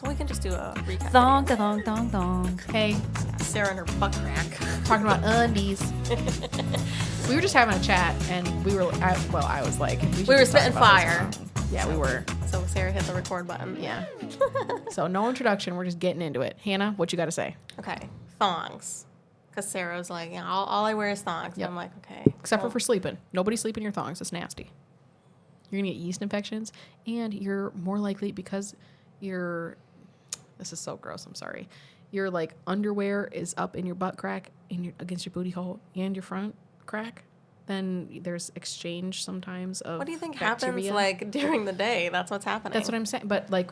So we can just do a recap. Thong, thong, thong, thong. Hey, Sarah and her butt crack. talking about undies. We were just having a chat, and I was like, We were just talk spitting about this fire. song. Yeah, we were. So Sarah hit the record button. Yeah. So no introduction. We're just getting into it. Hannah, what you got to say? Okay, thongs. Because Sarah was like, yeah, all I wear is thongs. Yep. And I'm like, okay. Except well, for sleeping. Nobody sleep in your thongs. It's nasty. You're going to get yeast infections, and you're more likely because this is so gross. I'm sorry. Your like underwear is up in your butt crack, against your booty hole and your front crack. Then there's exchange sometimes of What do you think bacteria. happens like during the day? That's what's happening. That's what I'm saying. But like,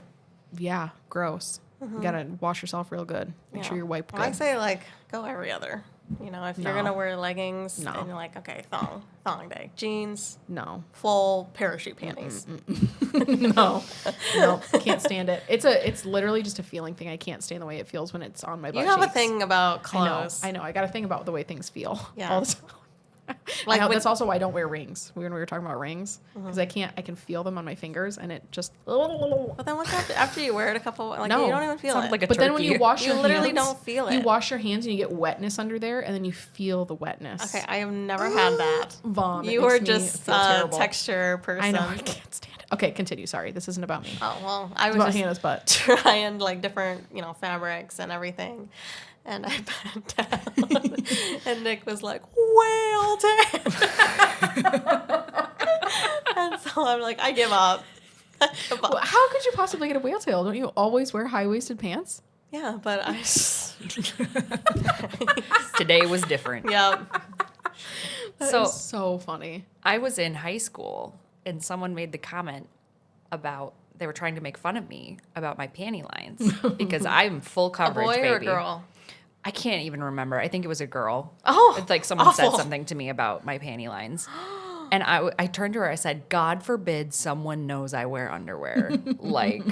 yeah, gross. You gotta wash yourself real good. Make sure you're wiped good. I say like go every other. You know, if you're No. gonna wear leggings No. and you're like, okay, thong day, jeans, No. full parachute panties. No, no, can't stand it. It's literally just a feeling thing. I can't stand the way it feels when it's on my butt You have a cheeks. thing about clothes. I know. I got a thing about the way things feel. Yeah. All the time. Like when- That's also why I don't wear rings. When we were talking about rings, because I can feel them on my fingers, and it just. But then what's after you wear it a couple? Like No. you don't even feel Sounds it. like a But then when you turkey. wash You your literally hands, don't feel You it. wash your hands and you get wetness under there, and then you feel the wetness. Okay, I have never had that. Vom. It You makes are me just feel a terrible. texture person. I know. I can't stand it. Okay, continue. Sorry, this isn't about me. Oh well, I It's was about just Hannah's butt. trying like different, fabrics and everything. And I bent down, and Nick was like, whale tail. And so I'm like, I give up. Well, how could you possibly get a whale tail? Don't you always wear high-waisted pants? Yeah, but I. Today was different. Yeah. That So- is so funny. I was in high school and someone made the comment about they were trying to make fun of me about my panty lines because I'm full A coverage, boy baby. or a girl? I can't even remember. I think it was a girl. Oh, It's like someone said awful. something to me about my panty lines. And I turned to her, I said, God forbid someone knows I wear underwear. Like,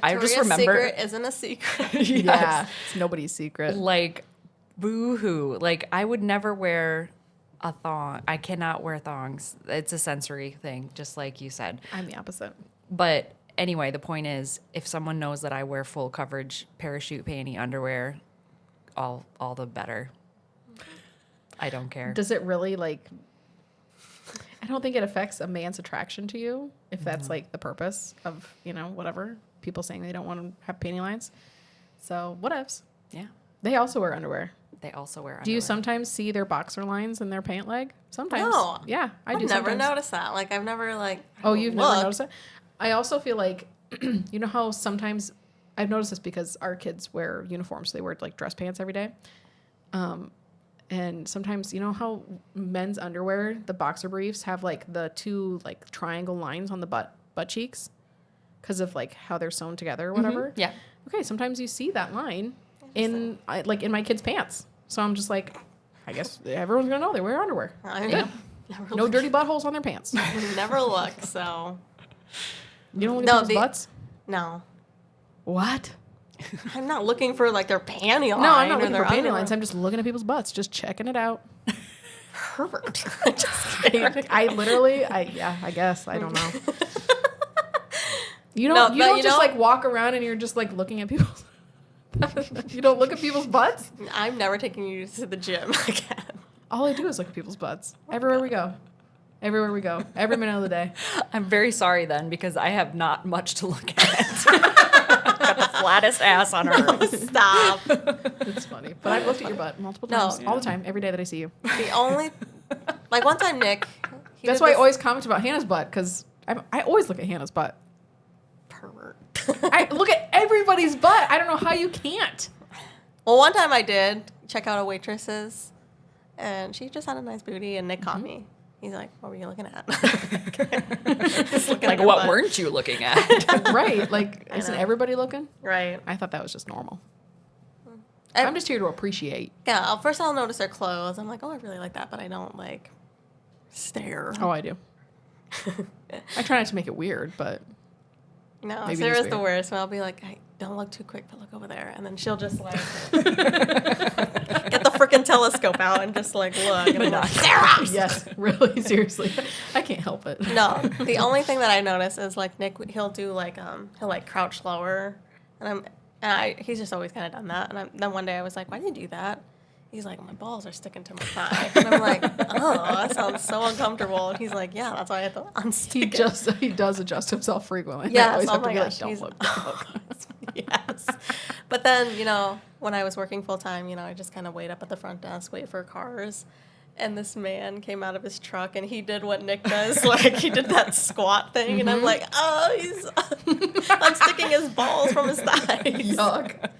I just Victoria's remember- Secret isn't a secret. Yeah, it's nobody's secret. like, boo-hoo. Like, I would never wear a thong. I cannot wear thongs. It's a sensory thing, just like you said. I'm the opposite. But anyway, the point is, if someone knows that I wear full coverage parachute panty underwear, all the better. I don't care. Does it really like? I don't think it affects a man's attraction to you if that's like the purpose of whatever people saying they don't want to have panty lines. So whatevs. Yeah. They also wear underwear. They also wear underwear. Do you sometimes see their boxer lines in their pant leg? Sometimes. No. Yeah, I I've do. never sometimes. noticed that. Like, I've never, Oh, you've never looked. noticed it? I also feel like, you know how sometimes, I've noticed this because our kids wear uniforms, so they wear like dress pants every day. And sometimes, you know how men's underwear, the boxer briefs, have like the two like triangle lines on the butt cheeks because of like how they're sewn together or whatever. Yeah. Okay, sometimes you see that line in my kids' pants. So I'm just like, I guess everyone's gonna know they wear underwear. I Good. never No look. dirty buttholes on their pants. Never look, so. You don't look No, at people's butts? No. What? I'm not looking for, their panty line. No, I'm not or looking their for panty underwear. lines. I'm just looking at people's butts, just checking it out. Pervert. Just I literally, I guess. I don't know. You don't, No, you but don't you just know- like walk around and you're just like looking at people's. You don't look at people's butts? I'm never taking you to the gym again. All I do is look at people's butts. Everywhere we go. Everywhere we go. Every minute of the day. I'm very sorry then because I have not much to look at. Got the flattest ass on earth. Stop. It's funny. But I've looked at your butt multiple No. times. All the time. Every day that I see you. The only, one time Nick. That's why I always comment about Hannah's butt, because I always look at Hannah's butt. Pervert. I look at everybody's butt. I don't know how you can't. Well, one time I did check out a waitress's, and she just had a nice booty, and Nick Mm-hmm. caught me. He's like, "What were you looking at?" Just looking Like, at her what butt. weren't you looking at? Right. Like, I isn't know. everybody looking? Right. I thought that was just normal. I- I'm just here to appreciate. Yeah. First, I'll notice her clothes. I'm like, "Oh, I really like that," but I don't stare. Oh, I do. I try not to make it weird, but No, Maybe it is Sarah's the weird. worst. So I'll be like, "Hey, don't look too quick, but look over there," and then she'll just get the freaking telescope out and just look. And I'm like, Sarah. yes, really, seriously. I can't help it. No, the only thing that I notice is Nick. He'll do he'll crouch lower, He's just always kind of done that. And then one day I was like, why do you do that? He's like, my balls are sticking to my thigh. And I'm like, oh, that sounds so uncomfortable. And he's like, yeah, that's why I have to unstick it. He does adjust himself frequently. I Yes, always oh have to my be gosh. like, don't look. Yes. But then, when I was working full time, I just kind of wait up at the front desk, wait for cars. And this man came out of his truck and he did what Nick does. Like, he did that squat thing. And I'm like, oh, he's unsticking his balls from his thighs. Yuck.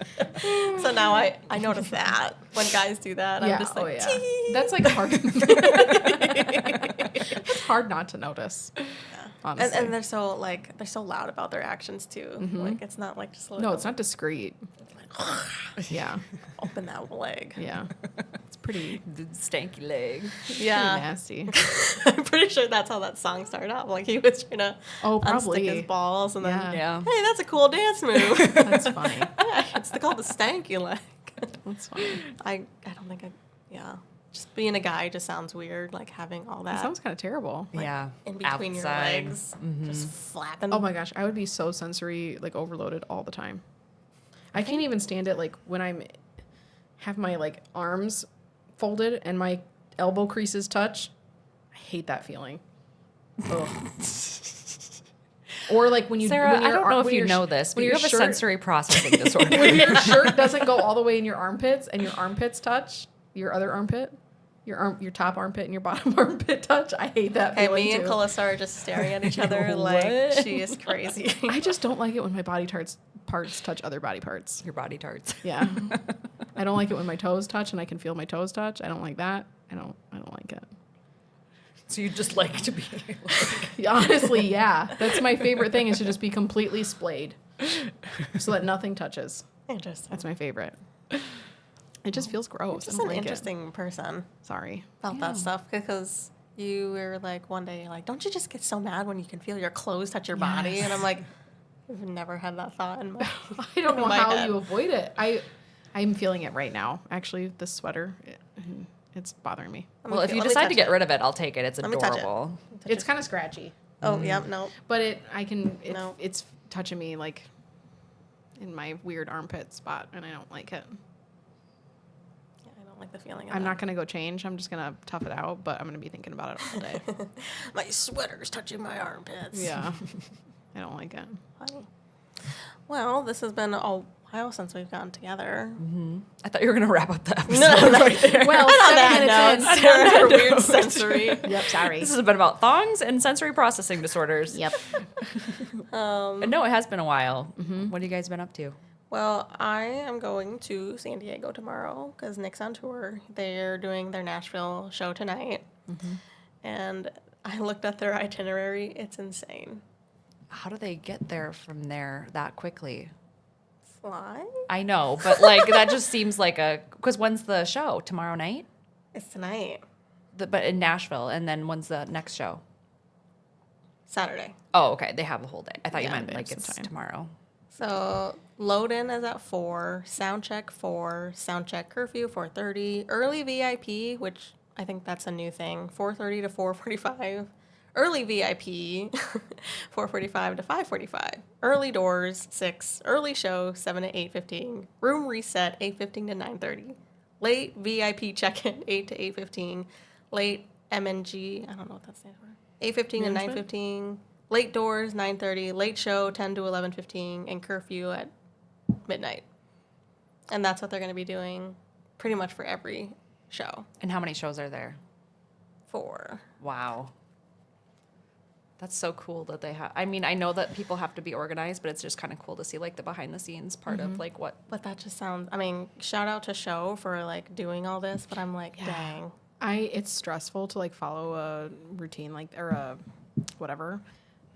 So now I notice that when guys do that. I'm just like, "Tee." That's like hard. It's hard not to notice. Honestly. And they're so loud about their actions too. Like, it's not like just a No, little, it's not discreet. Yeah. open that leg. Yeah. It's pretty The stanky leg. Yeah. nasty. I'm pretty sure that's how that song started out. Like, he was trying to Oh, unstick probably. his balls, and then, Yeah. Yeah. hey, that's a cool dance move. That's funny. Yeah, it's called the stanky leg. That's funny. I don't think just being a guy just sounds weird, like having all That that sounds kind of terrible. Yeah. in between your Outside. legs, just flapping. Oh my gosh, I would be so sensory like overloaded all the time. I can't even stand it like when I'm have my like arms folded and my elbow creases touch. I hate that feeling. Ugh. Or like when you Sarah, when I your don't know ar- if when you your know sh- this, but when you your have a shirt- sensory processing disorder. when your shirt doesn't go all the way in your armpits and your armpits touch your other armpit, your top armpit and your bottom armpit touch. I hate that Hey, feeling me and too. Calissa are just staring at each other like What? she is crazy. I just don't like it when my body parts touch other body parts. Your body tarts. Yeah. I don't like it when my toes touch and I can feel my toes touch. I don't like that. I don't like it. So you just like to be Honestly, yeah. That's my favorite thing is to just be completely splayed so that nothing touches. Interesting. That's my favorite. It just feels gross. Just I don't an like interesting person it. Sorry. about that stuff, because you were like one day you're like, don't you just get so mad when you can feel your clothes touch your body? And I'm like, I've never had that thought in my I don't know in my how head. you avoid it. I'm feeling it right now. Actually, this sweater, it's bothering me. Well, if you decide to get rid of it, I'll take it. It's Let me touch it. adorable. It's kind of scratchy, Oh, yeah, no. but No. it's touching me like in my weird armpit spot, and I don't like it. Yeah, I don't like the feeling of I'm that. not gonna go change. I'm just gonna tough it out, but I'm gonna be thinking about it all day. My sweater's touching my armpits. Yeah, I don't like it. Funny. Well, this has been a while since we've gotten together. I thought you were going to wrap up the episode No, right there. Well, On 7 that minutes note, in. Sarah and her weird sensory. Yep, sorry. This has been about thongs and sensory processing disorders. Yep. And no, it has been a while. What have you guys been up to? Well, I am going to San Diego tomorrow because Nick's on tour. They're doing their Nashville show tonight. And I looked at their itinerary. It's insane. How do they get there from there that quickly? Fly? I know, but like that just seems like because when's the show? Tomorrow night? It's tonight. But in Nashville, and then when's the next show? Saturday. Oh, okay. They have the whole day. I thought you Yeah, meant they like have it's some time. tomorrow. So load in is at 4, sound check 4, sound check curfew 4:30, early VIP, which I think that's a new thing, 4:30 to 4:45. Early VIP 4:45 to 5:45. Early doors 6, early show 7 to 8:15. Room reset 8:15 to 9:30. Late VIP check-in 8 to 8:15. Late MNG, I don't know what that stands for. 8:15 to 9:15. Late doors 9:30. Late show 10 to 11:15, and curfew at midnight. And that's what they're going to be doing pretty much for every show. And how many shows are there? 4. Wow. That's so cool that they have. I mean, I know that people have to be organized, but it's just kind of cool to see like the behind the scenes part of like what. But that just sounds, I mean, shout out to Show for like doing all this, but I'm like, dang. It's stressful to like follow a routine or a whatever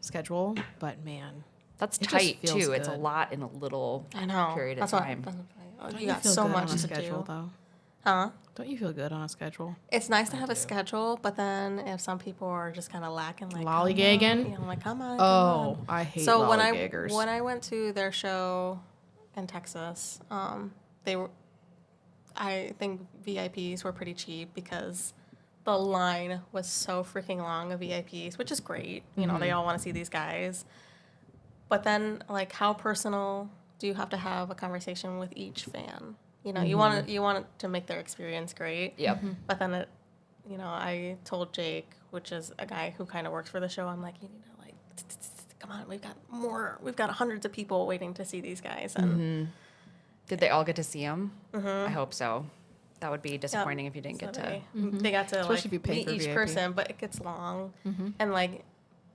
schedule, but man, That's It just tight feels too. It's a good. lot in a little I know. period That's of what, time. that's what, don't you got feel so good much on a to schedule do. though? Huh? Don't you feel good on a schedule? It's nice to have a schedule, but then if some people are just kind of lacking, like Lollygagging? come on, I'm like, come on. Oh, I hate So lollygaggers. when I went to their show in Texas, they were, I think VIPs were pretty cheap because the line was so freaking long of VIPs, which is great. You know, they all want to see these guys. But then, like, how personal do have to have a conversation with each fan. You know, you want it to make their experience great. Yep. But then I told Jake, which is a guy who kind of works for the show, I'm like, you need to like, come on, we've got hundreds of people waiting to see these guys. And Did they all get to see him? I hope so. That would be disappointing if you didn't so get to. they got to Especially if you like pay meet for each VIP. person, but it gets long. And like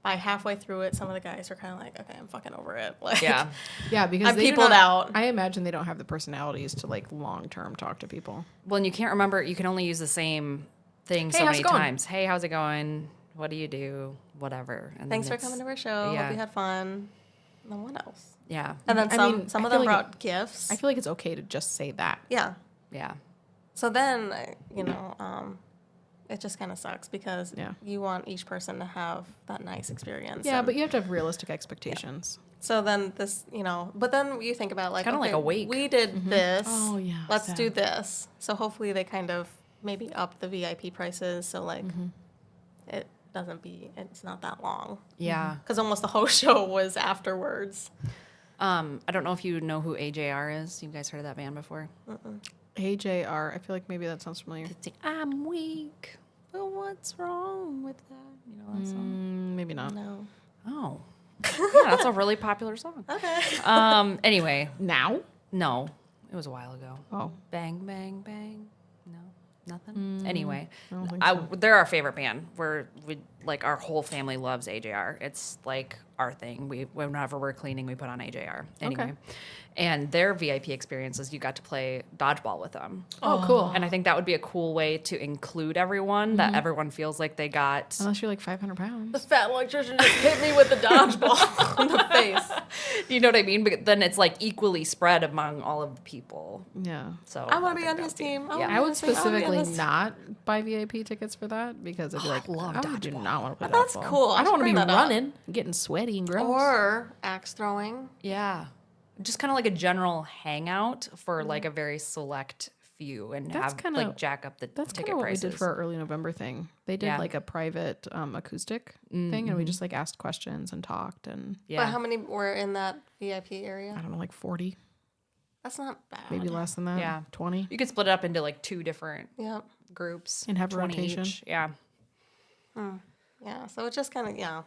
by halfway through it, some of the guys are kind of like, okay, I'm fucking over it. Like, Yeah. Yeah, because I'm they do peopled not- out. I imagine they don't have the personalities to like long term talk to people. Well, and you can't remember. You can only use the same thing Hey, so how's many it going? times. Hey, how's it going? What do you do? Whatever. And thanks then for coming it's- to our show. yeah. Hope you had fun. And then what else? Yeah. And then I some mean, some I of feel them like brought gifts. I feel like it's okay to just say that. Yeah. Yeah. So then, it just kind of sucks because Yeah. you want each person to have that nice experience. Yeah, and but you have to have realistic expectations. so then but then you think about like, Kinda like okay, a wake. we did this. Oh, yeah, Let's sad. do this. So hopefully they kind of maybe up the VIP prices so like it's not that long. Yeah. Because almost the whole show was afterwards. I don't know if you know who AJR is. You guys heard of that band before? AJR, I feel like maybe that sounds familiar. It's like, I'm weak, but what's wrong with that? You know that song? Maybe not. No. Oh. Yeah, that's a really popular song. Okay. Anyway, Now? no. It was a while ago. Oh. Bang, bang, bang. No, nothing. Anyway, I don't think they're our favorite band. We like our whole family loves AJR. It's like our thing. Whenever we're cleaning, we put on AJR. Anyway, and their VIP experiences, you got to play dodgeball with them. Oh, cool. And I think that would be a cool way to include everyone. That everyone feels like they got. Unless you're like 500 The pounds. fat electrician just hit me with the dodgeball in the face. You know what I mean? But then it's like equally spread among all of the people. Yeah. So I want to be think on his that'd be- team. Yeah. I would Honestly, I'll be on specifically this- not buy VIP tickets for that because I'd be like, love I do dodgeball. not want to play That's dodgeball. cool. I I don't want to should be bring that up. running, getting sweaty and gross. Or axe throwing. Yeah. Just kind of like a general hangout for like a very select few and That's have kinda- like jack up the That's kind ticket of what prices. we did for our early November thing. They did Yeah. like a private acoustic thing, and we just like asked questions and talked, and yeah. But how many were in that VIP area? I don't know, like 40, That's not bad. maybe less than that. Yeah. 20. You could split it up into like two different Yep. groups And have 20 rotation. each. Yeah. Yeah. So it's just kind of,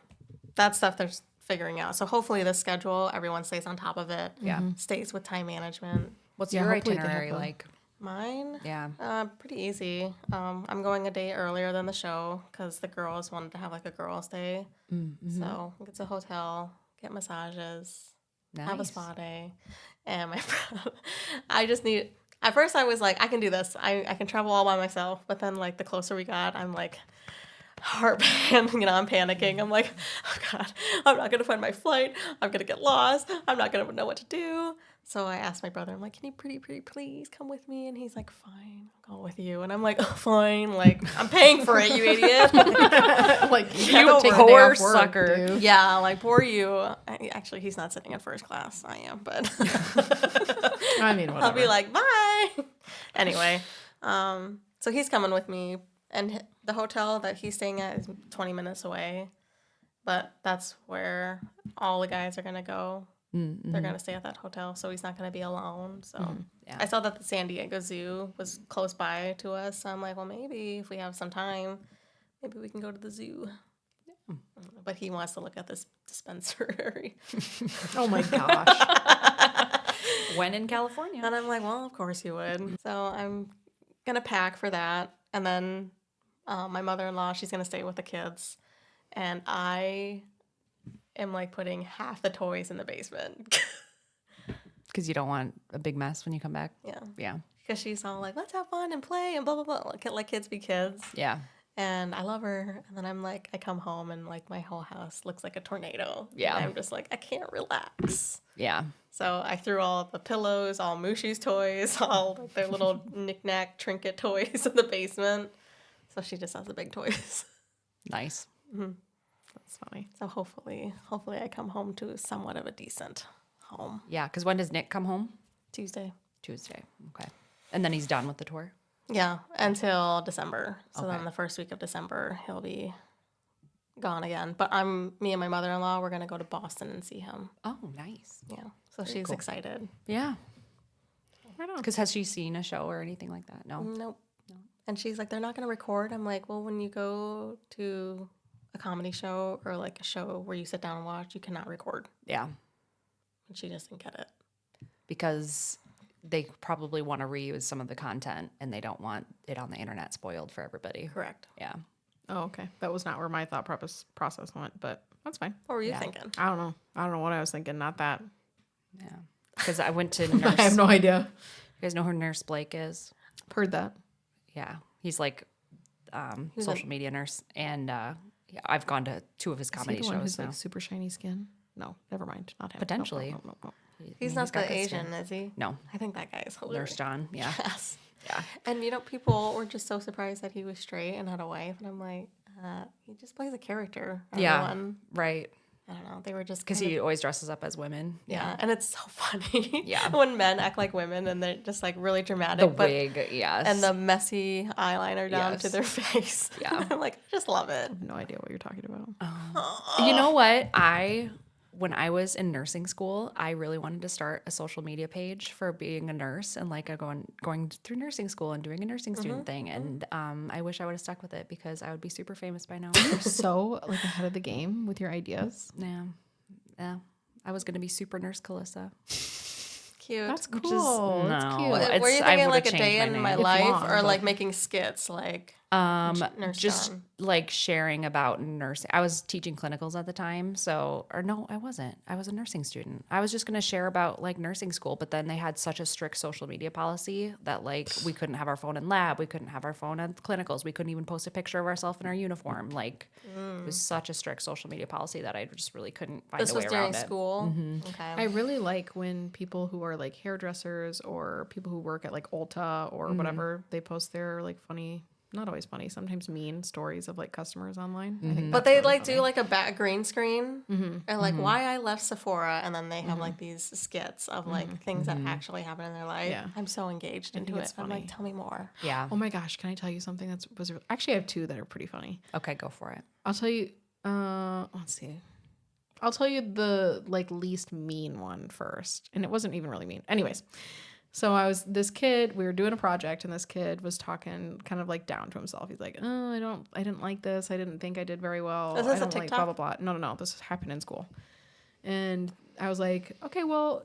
that stuff they're figuring out. So hopefully the schedule, everyone stays on top of it. Yeah. Stays with time management. What's Yeah, your hopefully they have itinerary a- like? Mine? Yeah. Pretty easy. I'm going a day earlier than the show because the girls wanted to have like a girls' day. So get to a hotel, get massages, have a Nice. spa day, and I just need. At first, I was like, I can do this. I can travel all by myself. But then, like the closer we got, I'm like, I'm panicking. I'm like, oh God, I'm not gonna find my flight. I'm gonna get lost. I'm not gonna know what to do. So I asked my brother, I'm like, can you pretty please come with me? And he's like, fine, I'll go with you. And I'm like, oh, fine. Like, I'm paying for it, you idiot. Like Get you over take it. the day Poor off work, sucker. dude. Yeah, like, poor you. Actually, he's not sitting in first class. I am, but I mean, whatever. I'll be like, bye. Anyway, so he's coming with me. And the hotel that he's staying at is 20 minutes away. But that's where all the guys are going to go. They're going to stay at that hotel, so he's not going to be alone. So Yeah. I saw that the San Diego Zoo was close by to us. So I'm like, well, maybe if we have some time, maybe we can go to the zoo. But he wants to look at this dispensary. Oh my gosh. When in California. And I'm like, well, of course you would. So I'm going to pack for that. And then my mother-in-law, she's going to stay with the kids. And I am like putting half the toys in the basement. Because you don't want a big mess when you come back. Yeah. Yeah. Because she's all like, let's have fun and play and blah, blah, blah. Like kids be kids. Yeah. And I love her. And then I'm like, I come home and like my whole house looks like a tornado. Yeah. And I'm just like, I can't relax. Yeah. So I threw all the pillows, all Mushi's toys, all like their little knick-knack trinket toys in the basement. So she just has the big toys. Nice. That's funny. So hopefully I come home to somewhat of a decent home. Yeah. Because when does Nick come home? Tuesday. Tuesday. Okay. And then he's done with the tour. Yeah, until December. So Okay. then the first week of December, he'll be gone again. But me and my mother-in-law, we're gonna go to Boston and see him. Oh, nice. Yeah, so she's cool. excited. Yeah. Right on. Because has she seen a show or anything like that? No. Nope. And she's like, they're not gonna record. I'm like, well, when you go to a comedy show or like a show where you sit down and watch, you cannot record. Yeah. And she just didn't get it. Because they probably want to reuse some of the content and they don't want it on the internet spoiled for everybody. Correct. Yeah. Oh, okay. That was not where my thought process went, but that's fine. What were you Yeah. thinking? I don't know. I don't know what I was thinking. Not that. Yeah. Because I went to Nurse. I have no idea. You guys know who Nurse Blake is? Heard that. Yeah. He's like Who's social media nurse. And yeah, I've gone to 2 of his Is he comedy the one shows who's now. like super shiny skin? No, never mind. Not him. Potentially. No. He's got not the good Asian, skin. is he? No. I think that guy is hilarious. Nurse John. Yeah. Yes. Yeah. And people were just so surprised that he was straight and had a wife, and I'm like, he just plays a character. Yeah. Everyone. Right. I don't know. They were just Because kind he of- always dresses up as women. yeah, and it's so funny. Yeah. when men act like women and they're just like really dramatic, The but wig, yes. and the messy eyeliner down to Yes. their face. Yeah. I'm like, I just love it. I have no idea what you're talking about. You know what? When I was in nursing school, I really wanted to start a social media page for being a nurse and like going through nursing school and doing a nursing student thing. And I wish I would have stuck with it because I would be super famous by now. You're so like ahead of the game with your ideas. Yeah. Yeah. I was going to be super nurse Calissa. Cute. That's Which cool. is- That's no. cute. Were It's- you I thinking would've like a changed day my in name. my If life, long, or but- like making skits, like Nurse Just John. like sharing about nursing. I was teaching clinicals at the time. No, I wasn't. I was a nursing student. I was just going to share about like nursing school, but then they had such a strict social media policy that like we couldn't have our phone in lab. We couldn't have our phone at clinicals. We couldn't even post a picture of ourselves in our uniform. Like it was such a strict social media policy that I just really couldn't find This a way was during around it. school. Okay. I really like when people who are like hairdressers or people who work at like Ulta or whatever, they post their like funny, not always funny, sometimes mean stories of like customers online. I think But that's they really like funny. do like a back green screen and like why I left Sephora, and then they have like these skits of like things that actually happen in their life. Yeah. I'm so engaged into it's it. I'm like, funny. tell me more. Yeah. Oh my gosh, can I tell you something actually I have 2 that are pretty funny. Okay, go for it. I'll tell you let's see. I'll tell you the like least mean one first. And it wasn't even really mean. Anyways. So we were doing a project and this kid was talking kind of like down to himself. He's like, "Oh, I didn't like this. I didn't think I did very well. Is this I a don't like blah, blah, TikTok? blah." No. This happened in school. And I was like, "Okay, well,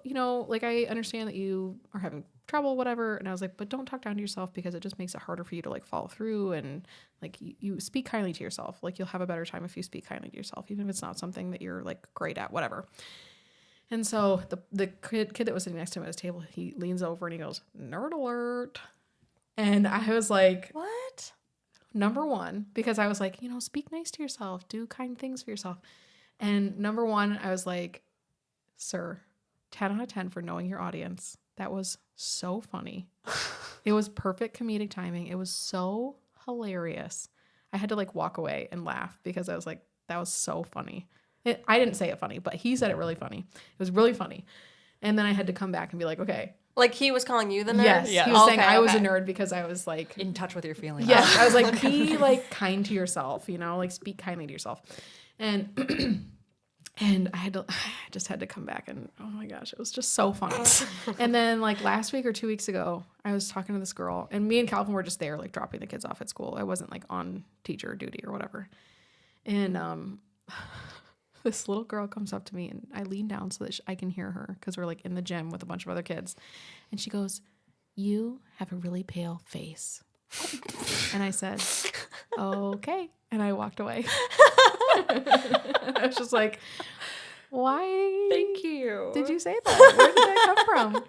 like I understand that you are having trouble, whatever." And I was like, "But don't talk down to yourself because it just makes it harder for you to like follow through and like you speak kindly to yourself. Like you'll have a better time if you speak kindly to yourself, even if it's not something that you're like great at, whatever." And so the kid that was sitting next to him at his table, he leans over and he goes, "Nerd alert." And I was like, What? number one, because I was like, speak nice to yourself, do kind things for yourself. And number one, I was like, "Sir, 10 out of 10 for knowing your audience. That was so funny." It was perfect comedic timing. It was so hilarious. I had to like walk away and laugh because I was like, that was so funny. I didn't say it funny, but he said it really funny. It was really funny. And then I had to come back and be like, okay. Like he was calling you the nerd? Yes. Yeah. He was saying Okay, I was a okay. nerd because I was like, In touch with your feelings. yes. I was like, be like kind to yourself, like speak kindly to yourself. And and I just had to come back and oh my gosh, it was just so funny. And then like last week or 2 weeks ago, I was talking to this girl and me and Calvin were just there like dropping the kids off at school. I wasn't like on teacher duty or whatever. And this little girl comes up to me and I lean down so that I can hear her because we're like in the gym with a bunch of other kids. And she goes, "You have a really pale face." And I said, "Okay." And I walked away. I was just like, why? Thank you. Did you say that? Where did that come from?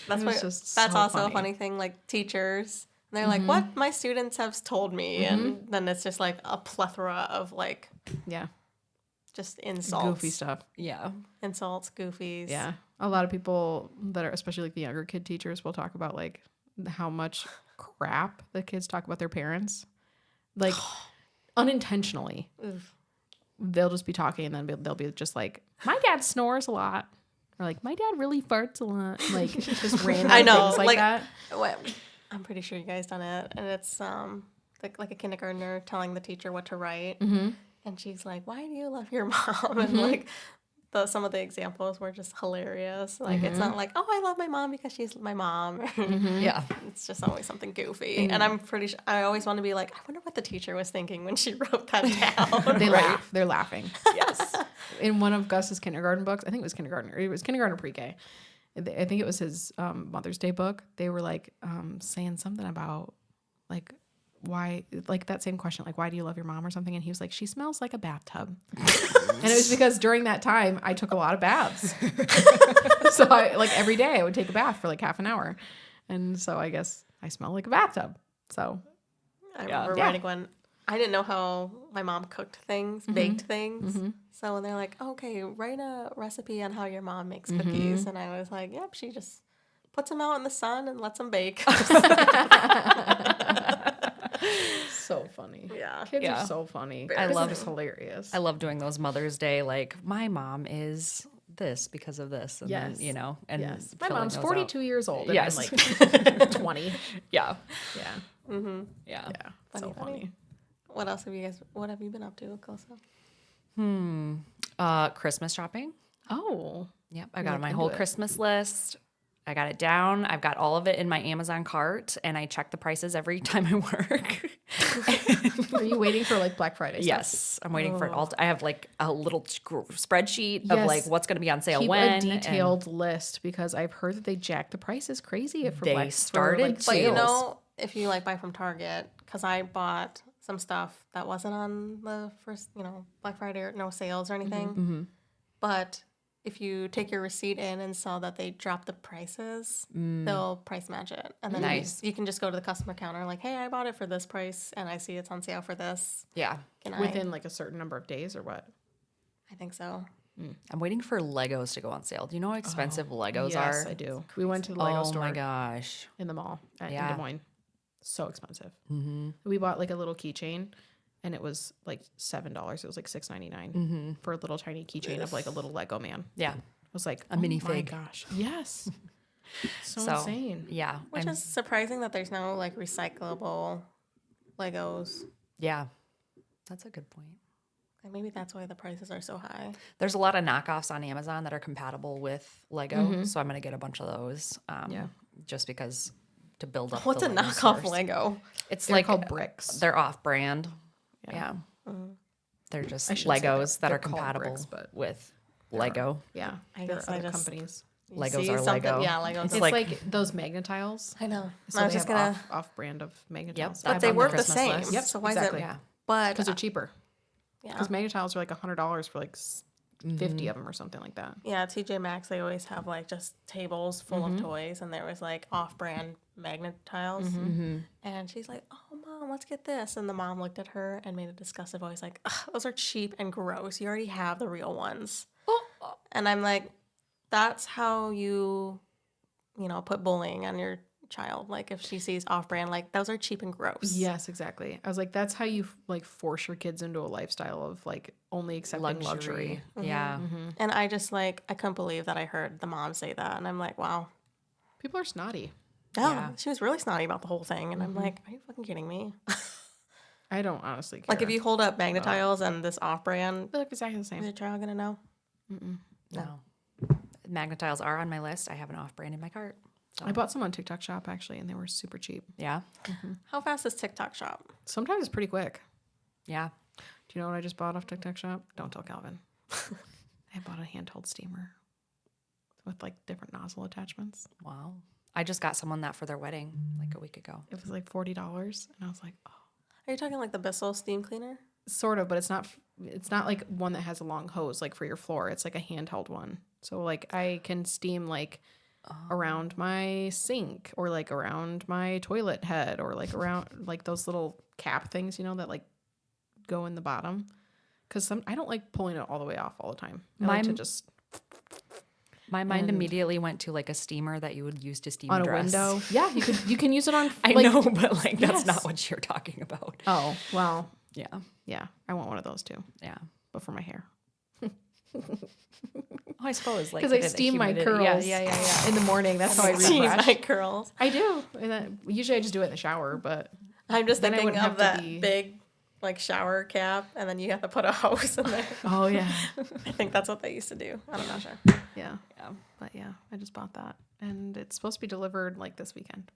That's It was what, just that's so also funny. a funny thing. Like teachers, they're like, "What my students have told me," and then it's just like a plethora of like Yeah. just insults, Goofy stuff. Yeah. insults, goofies. Yeah. A lot of people that are, especially like the younger kid teachers, will talk about like how much crap the kids talk about their parents. Like unintentionally. Oof. They'll just be talking and then they'll be just like, "My dad snores a lot." Or like, "My dad really farts a lot." Like just random I know, things like like- that. What? I'm pretty sure you guys done it, and it's like a kindergartner telling the teacher what to write, And she's like, why do you love your mom? And like some of the examples were just hilarious. Like it's not like, oh, I love my mom because she's my mom. Yeah. It's just always something goofy. And I'm pretty sure I always want to be like, I wonder what the teacher was thinking when she wrote that down. They laugh. They're laughing. Yes. In one of Gus's kindergarten books, I think it was kindergarten, or it was kindergarten or pre-K. I think it was his Mother's Day book. They were like saying something about like why, like that same question, like why do you love your mom or something? And he was like, she smells like a bathtub. And it was because during that time I took a lot of baths. So I like every day I would take a bath for like half an hour, and so I guess I smell like a bathtub. So I remember writing one. I didn't know how my mom cooked things, baked things. So when they're like, okay, write a recipe on how your mom makes cookies. And I was like, yep, she just puts them out in the sun and lets them bake. so funny. Yeah. Kids Yeah. are so funny. I love- it's hilarious. I love doing those Mother's Day, like, my mom is this because of this. And Yes. then, and Yes. My filling mom's those 42 out. years old. And Yes. I'm like 20. Yeah. Yeah. Yeah. Yeah. Funny, So funny. What else have you guys, what have you been up to, Kosa? Christmas shopping. Oh. Yep. I got my into whole it. Christmas list. I got it down. I've got all of it in my Amazon cart, and I check the prices every time I work. Are you waiting for like Black Friday stuff? Yes, I'm waiting for it all. I have like a little spreadsheet of Yes. like what's going to be on sale Keep when. a and detailed list because I've heard that they jack the prices crazy for They Black started for, like, to. But you sales. know, if you like buy from Target, because I bought some stuff that wasn't on the first, Black Friday or no sales or anything. But if you take your receipt in and saw that they dropped the prices, they'll price match it. And then Nice. you can just go to the customer counter like, hey, I bought it for this price and I see it's on sale for this. Yeah, Can Within like a certain number of days or what? I think so. I'm waiting for Legos to go on sale. Do you know how expensive Legos yes, are? I do. We went to the Lego Oh store my gosh. in the mall in Yeah. Des Moines. So expensive. We bought like a little keychain, and it was like $7. It was like $6.99 for a little tiny keychain of like a little Lego man. Yeah. It was like A minifig. Oh my gosh. Yes. So, So insane. yeah, Which is surprising that there's no like recyclable Legos. yeah. That's a good point. And maybe that's why the prices are so high. There's a lot of knockoffs on Amazon that are compatible with Lego, so I'm gonna get a bunch of those. Yeah. Just because to build up. What's the a Lego knockoff stores. Lego? It's They're like called bricks. They're off-brand. Yeah. Yeah. They're just I shouldn't say Legos that they're are called compatible bricks, but with Lego. Yeah. I There guess are I other just- companies. You Legos see are something- Lego. Yeah, Legos. It's It's like, like- those Magnetiles. I know. So I was they just have gonna, off-brand of Magnetiles. Yep, I but have they on work the the Christmas same. list. Yep, So why exactly. is it? Yeah. But because they're cheaper. yeah, Because Magnetiles are like $100 for like 50 of them or something like that. yeah. TJ Maxx, they always have like just tables full of toys, and there was like off-brand magnet tiles. And she's like, "Oh, mom, let's get this." And the mom looked at her and made a disgusted voice, like, "Ugh, those are cheap and gross. You already have the real ones." And I'm like, "That's how you put bullying on your child. Like if she sees off-brand, like those are cheap and gross." Yes, exactly. I was like, that's how you like force your kids into a lifestyle of like only accepting luxury. Yeah. And I just I couldn't believe that I heard the mom say that, and I'm like, "Wow." People are snotty. Yeah, she was really snotty about the whole thing, and I'm like, "Are you fucking kidding me?" I don't honestly care. Like if you hold up Magnetiles and this off-brand, they look exactly the is same. your child gonna know? No. Magnetiles are on my list. I have an off-brand in my cart. So I bought some on TikTok Shop actually, and they were super cheap. yeah. How fast is TikTok Shop? Sometimes it's pretty quick. Yeah. Do you know what I just bought off TikTok Shop? Don't tell Calvin. I bought a handheld steamer with like different nozzle attachments. Wow. I just got someone that for their wedding like a week ago. It was like $40, and I was like, oh, Are you talking like the Bissell steam cleaner? sort of, but it's not. It's not like one that has a long hose like for your floor. It's like a handheld one. So like I can steam like around my sink or like around my toilet head or like around like those little cap things, that like go in the bottom. Because I don't like pulling it all the way off all the time. I like to Mine- just My mind immediately went to like a steamer that you would use to steam on a dress. window. Yeah, you can use it on. I like- know, but like that's Yes. not what you're talking about. Oh well, Yeah. yeah. I want one of those too, Yeah. but for my hair. I suppose like Because I it- steam my humidity- curls Yeah. in the morning. That's how I Steam refresh. my curls. I do. And then, usually I just do it in the shower, but I'm just Then I thinking wouldn't of have to that be- big like shower cap, and then you have to put a hose in there. Oh yeah. I think that's what they used to do. I'm not sure. Yeah. Yeah. But yeah, I just bought that, and it's supposed to be delivered like this weekend.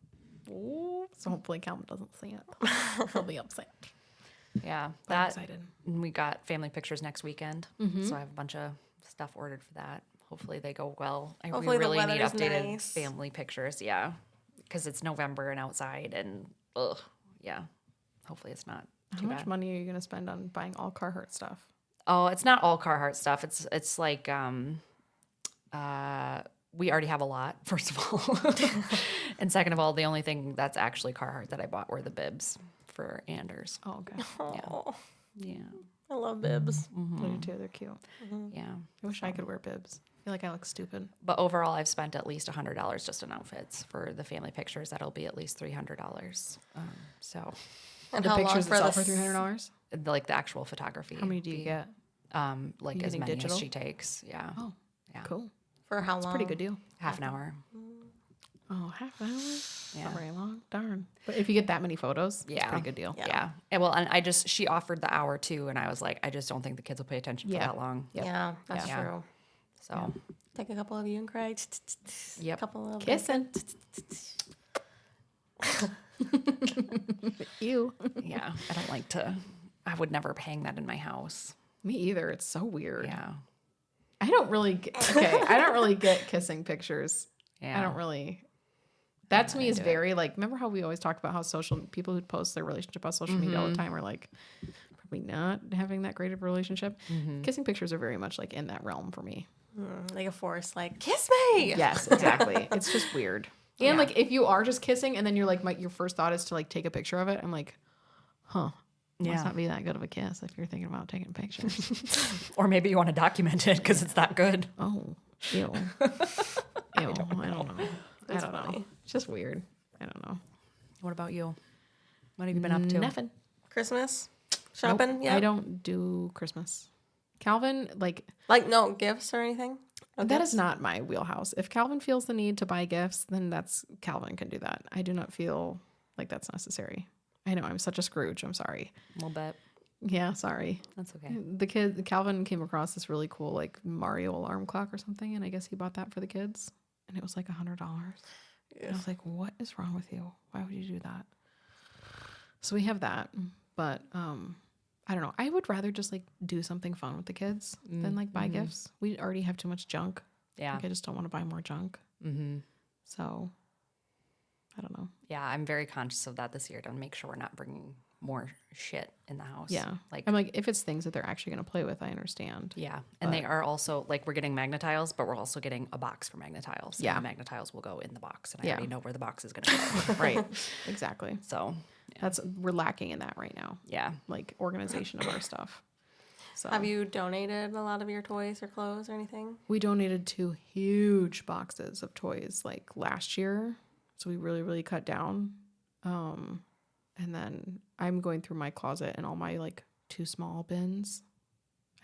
So hopefully Calvin doesn't see it. He'll be upset. Yeah. But I'm That excited. we got family pictures next weekend, so I have a bunch of stuff ordered for that. Hopefully they go well. Hopefully we the really need weather's updated nice. family pictures. Yeah, because it's November and outside, and yeah. Hopefully it's not How too much bad. money are you gonna spend on buying all Carhartt stuff? Oh, it's not all Carhartt stuff. It's like we already have a lot, first of all. And second of all, the only thing that's actually Carhartt that I bought were the bibs for Anders. Oh, okay. Oh, Yeah. I love bibs. I do too. They're cute. Yeah. I wish I could wear bibs. I feel like I look stupid. But overall, I've spent at least $100 just on outfits for the family pictures. That'll be at least $300. So, And The how long pictures for itself the are $300. like the actual photography. How many do you get? Like You as getting many digital? as she takes. Yeah. Oh, Yeah. cool. For how long? Pretty good deal. Half an hour. Oh, half an hour? Yeah. Not very long. Darn. But if you get that many photos, it's a Yeah. pretty good deal. Yeah. Yeah. And she offered the hour too, and I was like, I just don't think the kids will pay attention for Yeah. that long. Yep. Yeah, that's Yeah. true. So, Take a couple of you and Craig. Yep. Couple of Kissing. You. yeah, I would never hang that in my house. Me either. It's so weird. Yeah. I don't really get, I don't really get kissing pictures. Yeah. I don't really. That to me is do it. very like. Remember how we always talk about how people who post their relationship on social media all the time are like probably not having that great of a relationship. Kissing pictures are very much like in that realm for me. Like a force, like, kiss me. Yes, exactly. It's just weird. And Yeah. like if you are just kissing and then you're like your first thought is to like take a picture of it, I'm like, huh. Yeah. Must not be that good of a kiss if you're thinking about taking pictures. Or maybe you want to document it because it's that good. Oh, ew. Ew. I don't know. I don't know. funny. It's just weird. I don't know. What about you? What have you been up to? Nothing. Christmas Nope. shopping. Yeah. I don't do Christmas. Calvin, like, Like no gifts or anything. No that gifts? is not my wheelhouse. If Calvin feels the need to buy gifts, then Calvin can do that. I do not feel like that's necessary. I know I'm such a Scrooge. I'm sorry. A little bit. Yeah, sorry. That's okay. Calvin came across this really cool like Mario alarm clock or something, and I guess he bought that for the kids, and it was like $100. And I was like, what is wrong with you? Why would you do that? So we have that, but I don't know. I would rather just like do something fun with the kids than like buy gifts. We already have too much junk. Yeah. Like, I just don't want to buy more junk. Mm-hmm. So I don't know. Yeah, I'm very conscious of that this year to make sure we're not bringing more shit in the house. Yeah. Like, I'm like, if it's things that they're actually going to play with, I understand. yeah. And they are also, like, we're getting Magnetiles, but we're also getting a box for Magnetiles. Yeah. And the Magnetiles will go in the box. And I Yeah. already know where the box is going to go. Right. Exactly. So, We're lacking in that right now. yeah. Like organization of our stuff. So Have you donated a lot of your toys or clothes or anything? we donated 2 huge boxes of toys like last year. So we really, really cut down. And then I'm going through my closet and all my like 2 small bins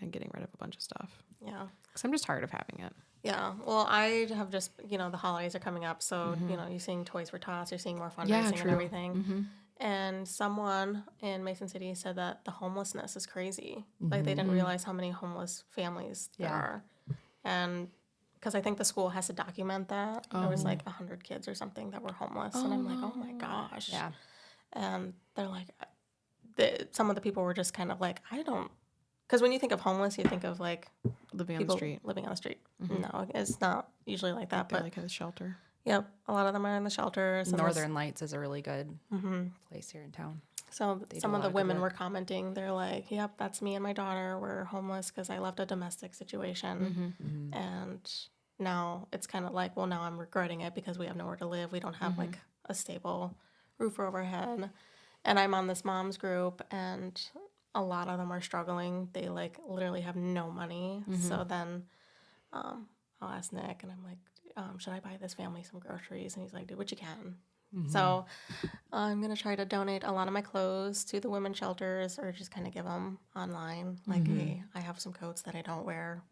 and getting rid of a bunch of stuff. Yeah. Because I'm just tired of having it. Yeah. Well, I have just, the holidays are coming up. So, you're seeing Toys for Tots, you're seeing more fundraising Yeah, and true. everything. And someone in Mason City said that the homelessness is crazy. Like, they didn't realize how many homeless families there Yeah. are. And because I think the school has to document that. There was like 100 kids or something that were homeless. And I'm like, oh my gosh. Yeah. And they're like, some of the people were just kind of like, I don't. Because when you think of homeless, you think of like Living on the people street. living on the street. No, it's not usually like that. They're But like at a shelter. yep, a lot of them are in the shelters. and Northern Lights is a really good place here in town. So do some a of lot the of good women work. were commenting. They're like, "Yep, that's me and my daughter. We're homeless because I left a domestic situation, and now it's kind of like, well, now I'm regretting it because we have nowhere to live. We don't have like a stable roof over our head." And I'm on this mom's group, and a lot of them are struggling. They like literally have no money. So then, I'll ask Nick, and I'm like, "Should I buy this family some groceries?" And he's like, "Do what you can." So I'm going to try to donate a lot of my clothes to the women's shelters or just kind of give them online. Like, hey, I have some coats that I don't wear.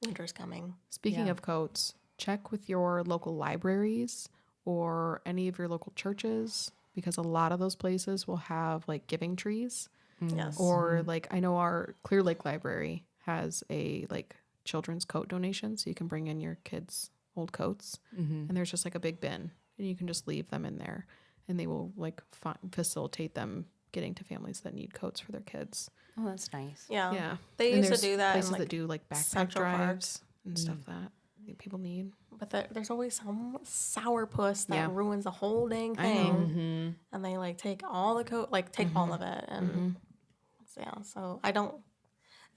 Winter's coming. Speaking Yeah. of coats, check with your local libraries or any of your local churches because a lot of those places will have like giving trees Yes. Or like I know our Clear Lake Library has a like children's coat donation, so you can bring in your kids' old coats, and there's just like a big bin, and you can just leave them in there, and they will like facilitate them getting to families that need coats for their kids. Oh, that's nice. Yeah. Yeah, They and used to there's do that in places like that do like backpack Central Park. drives and stuff that people need. But there's always some sourpuss that Yeah. ruins the whole dang I know. thing, and they like take all the coat, like take all of it, and yeah. So I don't,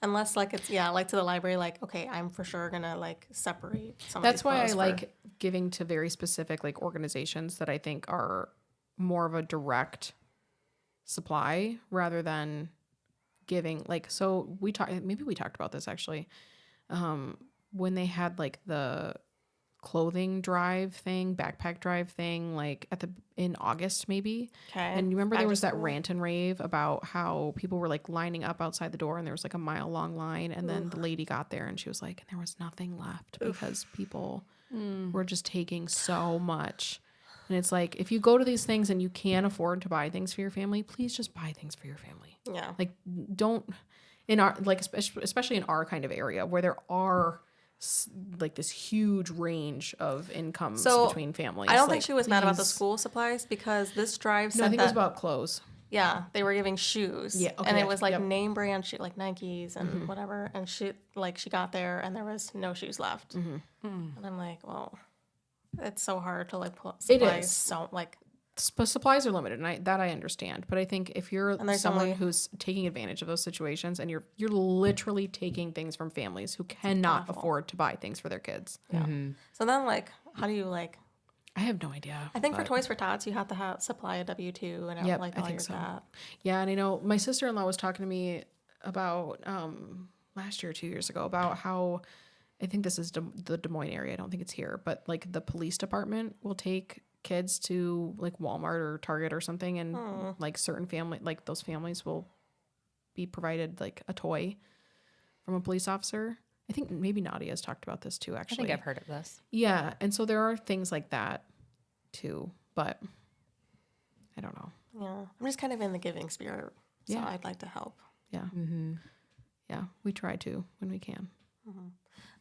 unless like it's like to the library, like okay, I'm for sure gonna like separate some. That's of these why I clothes for- like giving to very specific like organizations that I think are more of a direct supply rather than giving like, so we talked, maybe we talked about this actually, when they had like the clothing drive thing, backpack drive thing, like in August maybe. Okay. And you remember there Back to was that school. rant and rave about how people were like lining up outside the door and there was like a mile long line, and then the lady got there and she was like, and there was nothing left because people were just taking so much. And it's like, if you go to these things and you can't afford to buy things for your family, please just buy things for your family. Yeah. Like, don't, in our, like, especially in our kind of area where there are like this huge range of incomes So, between families. I don't like, think she was mad about the please- school supplies because this drive said No, I think that it was about clothes. they were giving shoes. Yeah, okay, and it yeah, was like yep. name brand shoe, like Nikes and whatever. And she got there and there was no shoes left. And I'm like, well, it's so hard to like pull up It supplies. is. So like, Supplies are limited, and I understand. But I think if you're there's someone only- who's taking advantage of those situations, and you're literally taking things from families who cannot awful. afford to buy things for their kids. yeah. So then like, how do you like? I have no idea. I think for but- Toys for Tots, you have to supply a W-2 and Yep, like I all think your so. that. Yeah, and I know my sister-in-law was talking to me about last year or 2 years ago about how, I think this is the Des Moines area. I don't think it's here, but like the police department will take kids to like Walmart or Target or something, and like certain family, like those families will be provided like a toy from a police officer. I think maybe Nadia's talked about this too, I actually. think I've heard of this. Yeah, and so there are things like that too, but I don't know. Yeah. I'm just kind of in the giving spirit. So Yeah. I'd like to help. Yeah. Yeah, we try to when we can.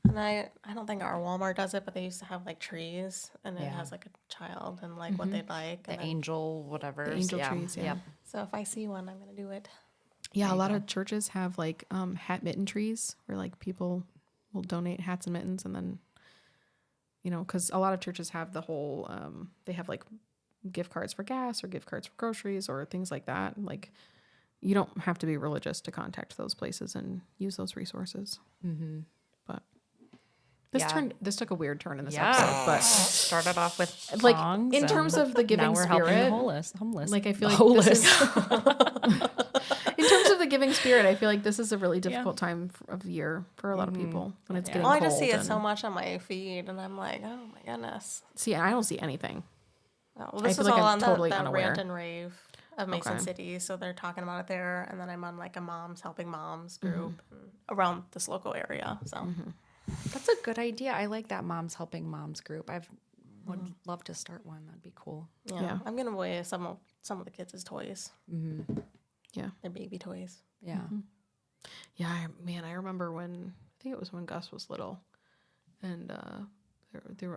And I don't think our Walmart does it, but they used to have like trees and it Yeah. has like a child and like what they'd like. The And then, angel, whatever. The angel trees, yeah. Yep. so if I see one, I'm going to do it. Yeah, a lot of churches have like hat mitten trees where like people will donate hats and mittens, and then, you know, because a lot of churches have the whole, they have like gift cards for gas or gift cards for groceries or things like that. Like, you don't have to be religious to contact those places and use those resources. But this took a weird turn in this episode, but Started off with like songs in terms and of the giving now we're spirit, helping the homeless. like I feel like Homeless. this is in terms of the giving spirit, I feel like this is a really difficult time of year for a lot of people when it's getting Well, I cold. just see it and- so much on my feed and I'm like, oh my goodness. See, I don't see anything. Oh, well, this feel is like all I'm on totally that unaware. rant and rave of Mason Okay. City. So they're talking about it there. And then I'm on like a moms helping moms group around this local area. So That's a good idea. I like that Moms Helping Moms group. I would love to start one. That'd be cool. Yeah. I'm giving away some of the kids' toys, Yeah. their baby toys. Yeah. Yeah, I remember when, I think it was when Gus was little, and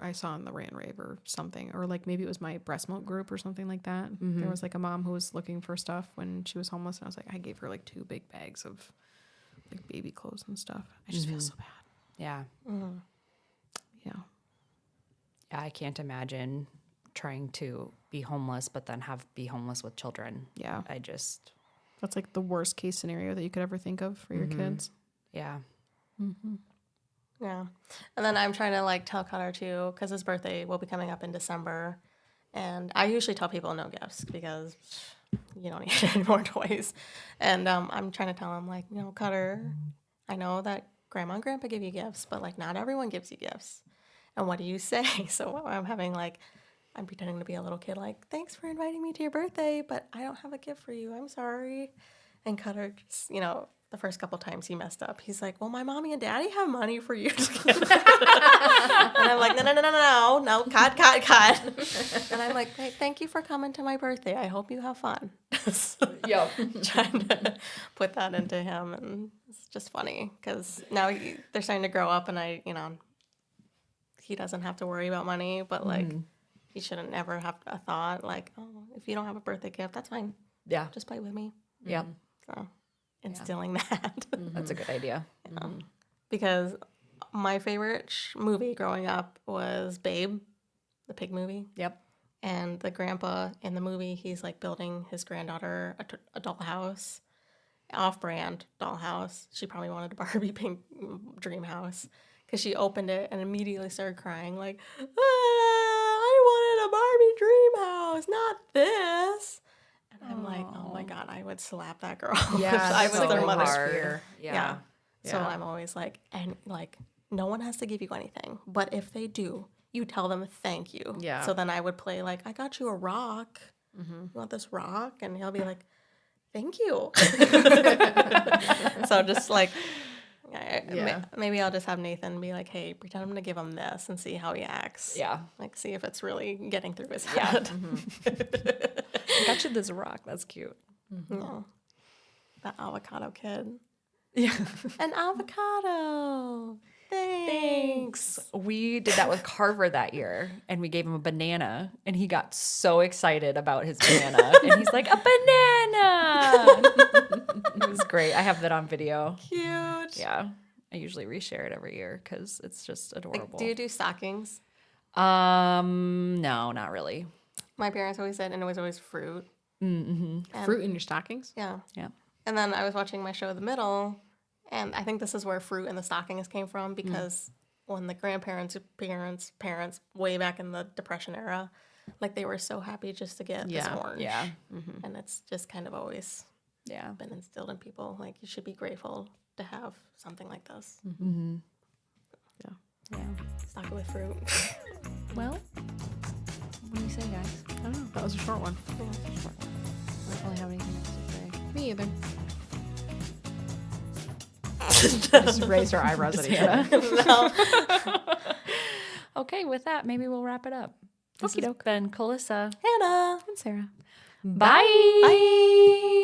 I saw in the rant rave or something, or like maybe it was my breast milk group or something like that. There was like a mom who was looking for stuff when she was homeless, and I was like, I gave her like 2 big bags of like baby clothes and stuff. I just feel so bad. Yeah. Yeah. Yeah. I can't imagine trying to be homeless, but then be homeless with children. Yeah. I just, That's like the worst case scenario that you could ever think of for your kids. yeah. Yeah. And then I'm trying to like tell Cutter too, because his birthday will be coming up in December. And I usually tell people no gifts because you don't need any more toys. And I'm trying to tell him, like, you know, Cutter, I know that grandma and grandpa give you gifts, but like not everyone gives you gifts. And what do you say? So I'm I'm pretending to be a little kid, like, thanks for inviting me to your birthday, but I don't have a gift for you. I'm sorry. And Cutter just, the first couple times he messed up, he's like, well, my mommy and daddy have money for you. And I'm like, no, cut. And I'm like, hey, thank you for coming to my birthday. I hope you have fun. So, Yep. trying to put that into him, and it's just funny because now they're starting to grow up, and he doesn't have to worry about money, but like he shouldn't ever have a thought like, oh, if you don't have a birthday gift, that's fine. Yeah. Just play with me. Yep. So instilling that. That's a good idea. Because my favorite movie growing up was Babe, the pig movie. Yep. And the grandpa in the movie, he's like building his granddaughter a dollhouse, off-brand dollhouse. She probably wanted a Barbie pink dream house because she opened it and immediately started crying like, I wanted a Barbie dream house, not this. And I'm like, oh my God, I would slap that girl if I was their mother's fear. Yeah. So I'm always like, and like, no one has to give you anything, but if they do, you tell them thank you. Yeah. So then I would play like, I got you a rock. You want this rock? And he'll be like, thank you. So just like, maybe I'll just have Nathan be like, hey, pretend I'm going to give him this and see how he acts. Yeah. Like, see if it's really getting through his head. I got you this rock. That's cute. Yeah. That avocado kid. Yeah. An avocado. Thanks. We did that with Carver that year, and we gave him a banana, and he got so excited about his banana, and he's like, a banana! It was great. I have that on video. Cute. Yeah. I usually reshare it every year because it's just adorable. Like, do you do stockings? No, not really. My parents always said, and it was always fruit. Fruit in your stockings? Yeah. Yeah. And then I was watching my show, The Middle, and I think this is where fruit in the stockings came from because when the grandparents, parents, way back in the Depression era, like they were so happy just to get this orange. Yeah. And it's just kind of always Yeah. been instilled in people. Like, you should be grateful to have something like this. Yeah. Stock it with fruit. Well, what do you say, guys? I don't know. That was a short one. I don't really have anything else to say. Me either. Just raised our eyebrows at each other. No. Okay, with that, maybe we'll wrap it up. This has been Calissa Hannah. and Sarah. Bye. Bye.